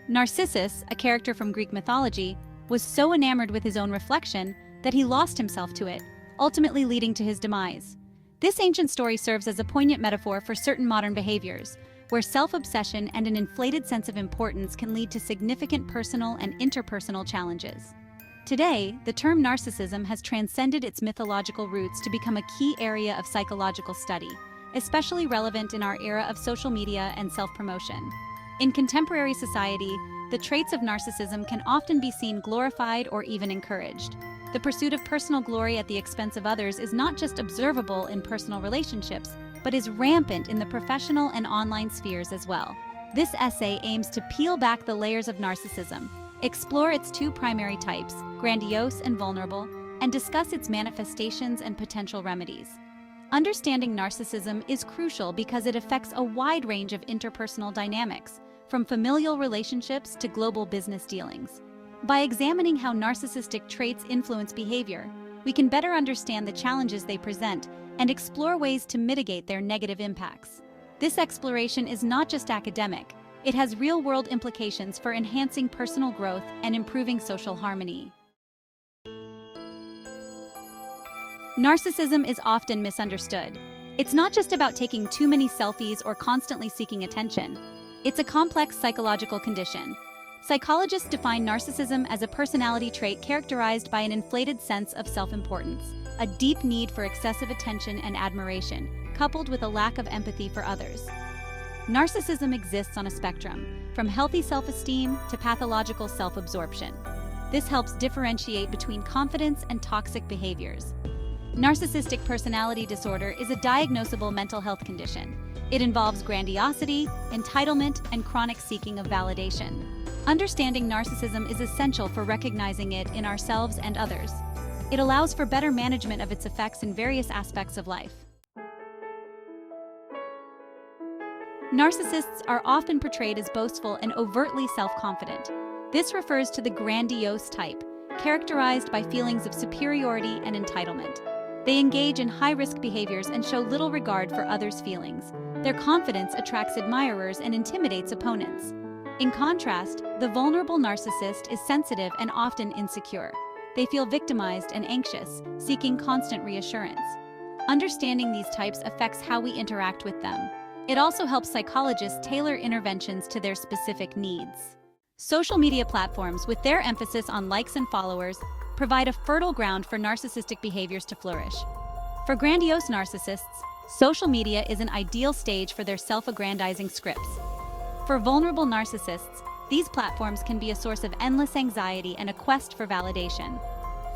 Narcissus, a character from Greek mythology, was so enamored with his own reflection that he lost himself to it, ultimately leading to his demise. This ancient story serves as a poignant metaphor for certain modern behaviors, where self-obsession and an inflated sense of importance can lead to significant personal and interpersonal challenges. Today, the term narcissism has transcended its mythological roots to become a key area of psychological study, especially relevant in our era of social media and self-promotion. In contemporary society, the traits of narcissism can often be seen glorified or even encouraged. The pursuit of personal glory at the expense of others is not just observable in personal relationships, but is rampant in the professional and online spheres as well. This essay aims to peel back the layers of narcissism, explore its two primary types, grandiose and vulnerable, and discuss its manifestations and potential remedies. Understanding narcissism is crucial because it affects a wide range of interpersonal dynamics, from familial relationships to global business dealings. By examining how narcissistic traits influence behavior, we can better understand the challenges they present and explore ways to mitigate their negative impacts. This exploration is not just academic, it has real-world implications for enhancing personal growth and improving social harmony. Narcissism is often misunderstood. It's not just about taking too many selfies or constantly seeking attention. It's a complex psychological condition. Psychologists define narcissism as a personality trait characterized by an inflated sense of self-importance, a deep need for excessive attention and admiration, coupled with a lack of empathy for others. Narcissism exists on a spectrum, from healthy self-esteem to pathological self-absorption. This helps differentiate between confidence and toxic behaviors. Narcissistic personality disorder is a diagnosable mental health condition. It involves grandiosity, entitlement, and chronic seeking of validation. Understanding narcissism is essential for recognizing it in ourselves and others. It allows for better management of its effects in various aspects of life. Narcissists are often portrayed as boastful and overtly self-confident. This refers to the grandiose type, characterized by feelings of superiority and entitlement. They engage in high-risk behaviors and show little regard for others' feelings. Their confidence attracts admirers and intimidates opponents. In contrast, the vulnerable narcissist is sensitive and often insecure. They feel victimized and anxious, seeking constant reassurance. Understanding these types affects how we interact with them. It also helps psychologists tailor interventions to their specific needs. Social media platforms, with their emphasis on likes and followers, provide a fertile ground for narcissistic behaviors to flourish. For grandiose narcissists, social media is an ideal stage for their self-aggrandizing scripts. For vulnerable narcissists, these platforms can be a source of endless anxiety and a quest for validation.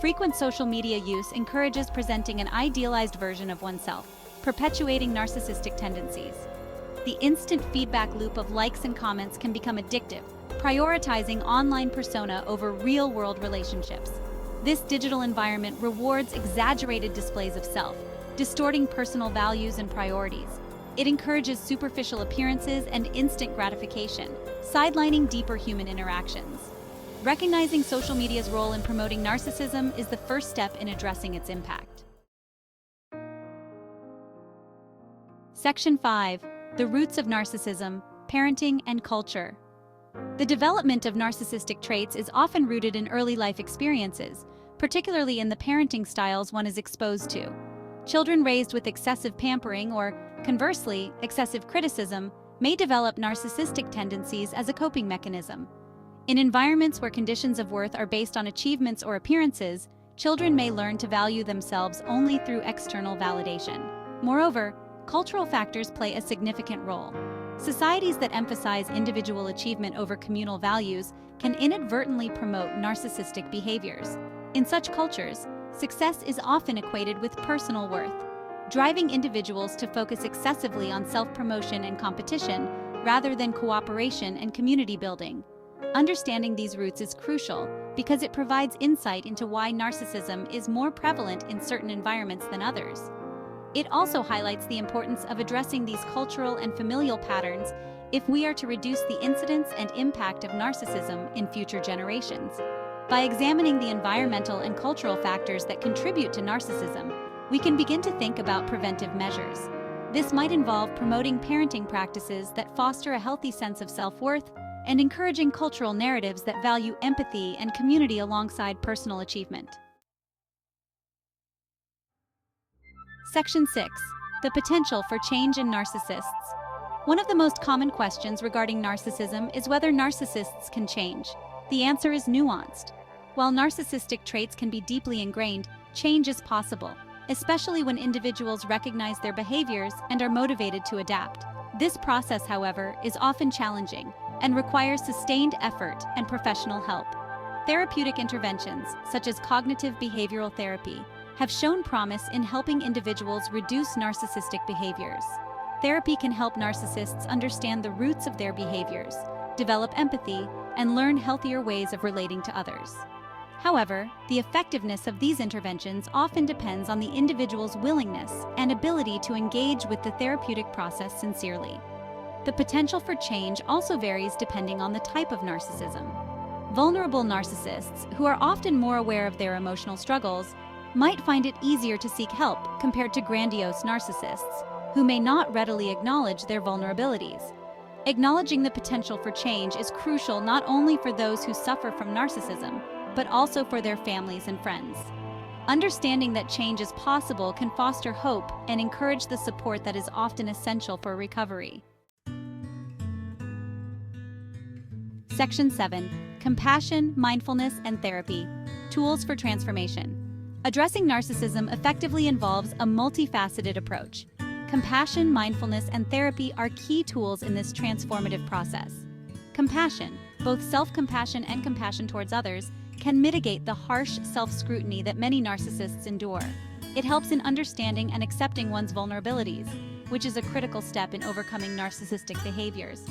Frequent social media use encourages presenting an idealized version of oneself, perpetuating narcissistic tendencies. The instant feedback loop of likes and comments can become addictive, prioritizing online persona over real-world relationships. This digital environment rewards exaggerated displays of self, distorting personal values and priorities. It encourages superficial appearances and instant gratification, sidelining deeper human interactions. Recognizing social media's role in promoting narcissism is the first step in addressing its impact. Section 5. The Roots of Narcissism, Parenting and Culture. The development of narcissistic traits is often rooted in early life experiences, particularly in the parenting styles one is exposed to. Children raised with excessive pampering or, conversely, excessive criticism may develop narcissistic tendencies as a coping mechanism. In environments where conditions of worth are based on achievements or appearances, children may learn to value themselves only through external validation. Moreover, cultural factors play a significant role. Societies that emphasize individual achievement over communal values can inadvertently promote narcissistic behaviors. In such cultures, success is often equated with personal worth, driving individuals to focus excessively on self-promotion and competition rather than cooperation and community building. Understanding these roots is crucial because it provides insight into why narcissism is more prevalent in certain environments than others. It also highlights the importance of addressing these cultural and familial patterns if we are to reduce the incidence and impact of narcissism in future generations. By examining the environmental and cultural factors that contribute to narcissism, we can begin to think about preventive measures. This might involve promoting parenting practices that foster a healthy sense of self-worth, and encouraging cultural narratives that value empathy and community alongside personal achievement. Section 6. The potential for change in narcissists. One of the most common questions regarding narcissism is whether narcissists can change. The answer is nuanced. While narcissistic traits can be deeply ingrained, change is possible, especially when individuals recognize their behaviors and are motivated to adapt. This process, however, is often challenging and requires sustained effort and professional help. Therapeutic interventions, such as cognitive behavioral therapy, have shown promise in helping individuals reduce narcissistic behaviors. Therapy can help narcissists understand the roots of their behaviors, develop empathy, and learn healthier ways of relating to others. However, the effectiveness of these interventions often depends on the individual's willingness and ability to engage with the therapeutic process sincerely. The potential for change also varies depending on the type of narcissism. Vulnerable narcissists, who are often more aware of their emotional struggles, might find it easier to seek help compared to grandiose narcissists, who may not readily acknowledge their vulnerabilities. Acknowledging the potential for change is crucial not only for those who suffer from narcissism, but also for their families and friends. Understanding that change is possible can foster hope and encourage the support that is often essential for recovery. Section 7. Compassion, Mindfulness, and Therapy. Tools for Transformation. Addressing narcissism effectively involves a multifaceted approach. Compassion, mindfulness, and therapy are key tools in this transformative process. Compassion, both self-compassion and compassion towards others, can mitigate the harsh self-scrutiny that many narcissists endure. It helps in understanding and accepting one's vulnerabilities, which is a critical step in overcoming narcissistic behaviors.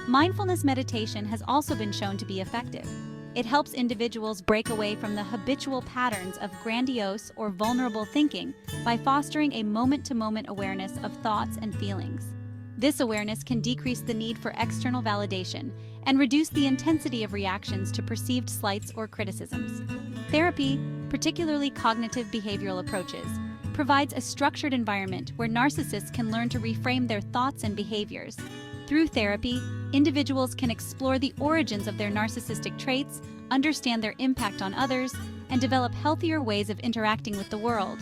Mindfulness meditation has also been shown to be effective. It helps individuals break away from the habitual patterns of grandiose or vulnerable thinking by fostering a moment-to-moment awareness of thoughts and feelings. This awareness can decrease the need for external validation and reduce the intensity of reactions to perceived slights or criticisms. Therapy, particularly cognitive behavioral approaches, provides a structured environment where narcissists can learn to reframe their thoughts and behaviors. Through therapy, individuals can explore the origins of their narcissistic traits, understand their impact on others, and develop healthier ways of interacting with the world.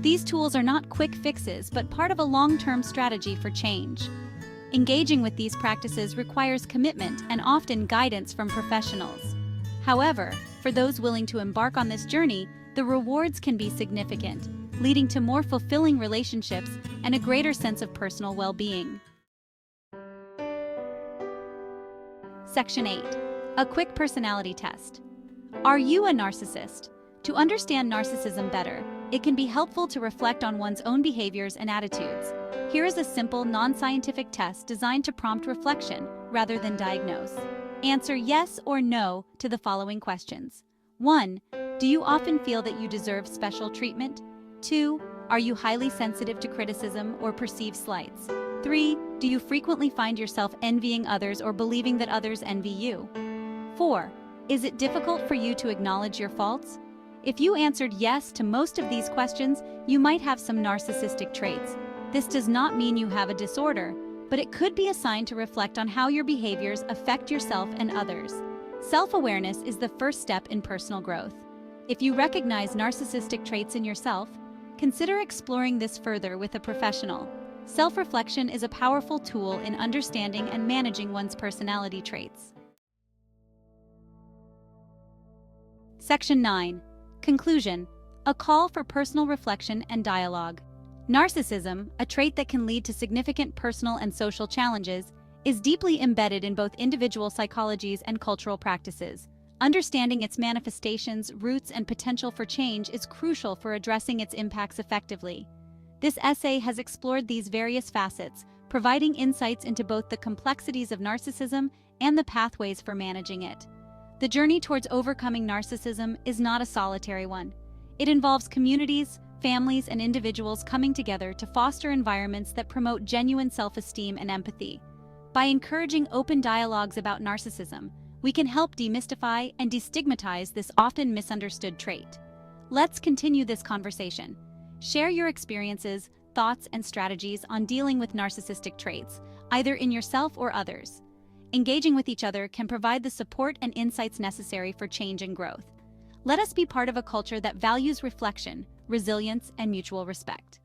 These tools are not quick fixes, but part of a long-term strategy for change. Engaging with these practices requires commitment and often guidance from professionals. However, for those willing to embark on this journey, the rewards can be significant, leading to more fulfilling relationships and a greater sense of personal well-being. Section 8. A quick personality test. Are you a narcissist? To understand narcissism better, it can be helpful to reflect on one's own behaviors and attitudes. Here is a simple, non-scientific test designed to prompt reflection rather than diagnose. Answer yes or no to the following questions. 1. Do you often feel that you deserve special treatment? 2. Are you highly sensitive to criticism or perceived slights? 3. Do you frequently find yourself envying others or believing that others envy you? 4. Is it difficult for you to acknowledge your faults? If you answered yes to most of these questions, you might have some narcissistic traits. This does not mean you have a disorder, but it could be a sign to reflect on how your behaviors affect yourself and others. Self-awareness is the first step in personal growth. If you recognize narcissistic traits in yourself, consider exploring this further with a professional. Self-reflection is a powerful tool in understanding and managing one's personality traits. Section 9. Conclusion. A call for personal reflection and dialogue. Narcissism, a trait that can lead to significant personal and social challenges, is deeply embedded in both individual psychologies and cultural practices. Understanding its manifestations, roots, and potential for change is crucial for addressing its impacts effectively. This essay has explored these various facets, providing insights into both the complexities of narcissism and the pathways for managing it. The journey towards overcoming narcissism is not a solitary one. It involves communities, families, and individuals coming together to foster environments that promote genuine self-esteem and empathy. By encouraging open dialogues about narcissism, we can help demystify and destigmatize this often misunderstood trait. Let's continue this conversation. Share your experiences, thoughts, and strategies on dealing with narcissistic traits, either in yourself or others. engaging with each other can provide the support and insights necessary for change and growth. Let us be part of a culture that values reflection, resilience, and mutual respect.